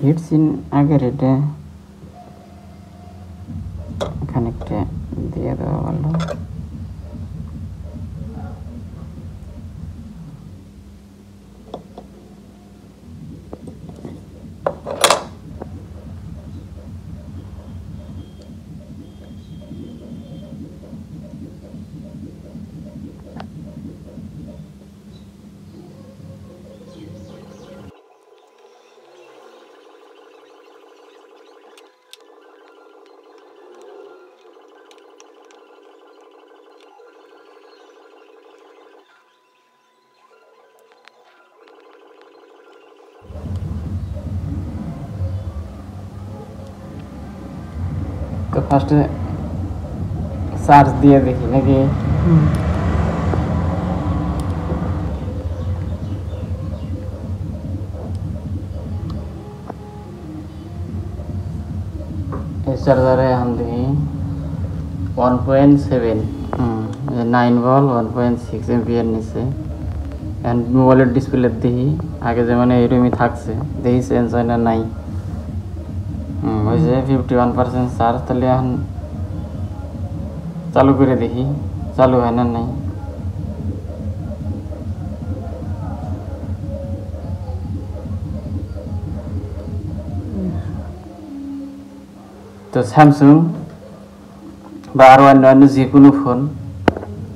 Heat sink আগের এটা খানিকটা দিয়ে দেওয়া ভালো। তো ফার্স্টে চার্জ দিয়ে দেখি নাকি। এই চার্জারে এখন দেখি 1.7 9 ভোল্ট 1.6 এম্পিয়ার নিচে। এখন মোবাইলের ডিসপ্লে দেখি আগে যেমন এইরকমই থাকছে, দেখি চেঞ্জ হয় না নাই। ওই যে 51% চার্জ। তাহলে এখন চালু করে দেখি চালু হয় না নাই। তো স্যামসাং বা আরও অন্যান্য যে কোনো ফোন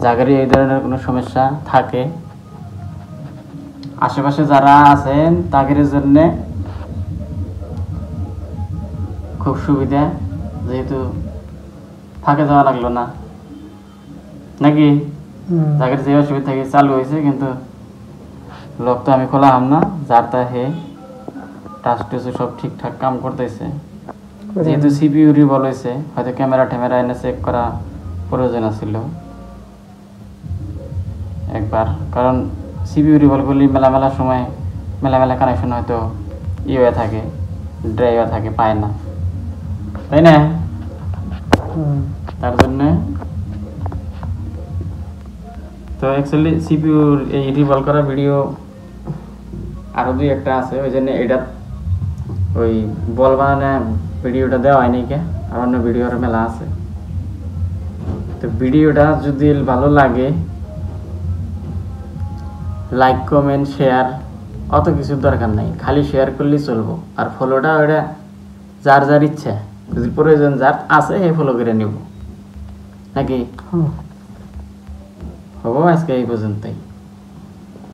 যাদেরই এই ধরনের কোনো সমস্যা থাকে, আশেপাশে যারা আছেন তাদের জন্য খুব সুবিধা, যেহেতু ফাঁকে যাওয়া লাগলো না নাকি। যাদের যে অসুবিধা থাকে চালু হয়েছে, কিন্তু লক তো আমি খোলাম না, যার তা হে টাচ টুচু সব ঠিকঠাক কাম করতেছে। যেহেতু সিপিইউ রিভলভ হয়েছে, হয়তো ক্যামেরা ট্যামেরা এনে চেক করা প্রয়োজন ছিল একবার, কারণ সিপিইউ রিভলভ করলে মেলা সময় মেলা কানেকশন হয়তো হয়ে থাকে, ড্রাই হয়ে থাকে, পায় না, তাই না। তার জন্যে তো অ্যাকচুয়ালি সিপিইউর এই রিভলভ করা ভিডিও আরও দুই একটা আছে, ওই জন্য এটা ওই বল বানানো ভিডিওটা দেওয়া হয়নি কে, আর অন্য ভিডিওর মেলা আছে। তো ভিডিওটা যদি ভালো লাগে লাইক কমেন্ট শেয়ার অত কিছুর দরকার নাই, খালি শেয়ার করলেই চলবো। আর ফলোটা ওটা যার যার ইচ্ছা, যদি প্রয়োজন যার আছে এই ফলো করে নিব নাকি। হবো আজকে এই পর্যন্তই।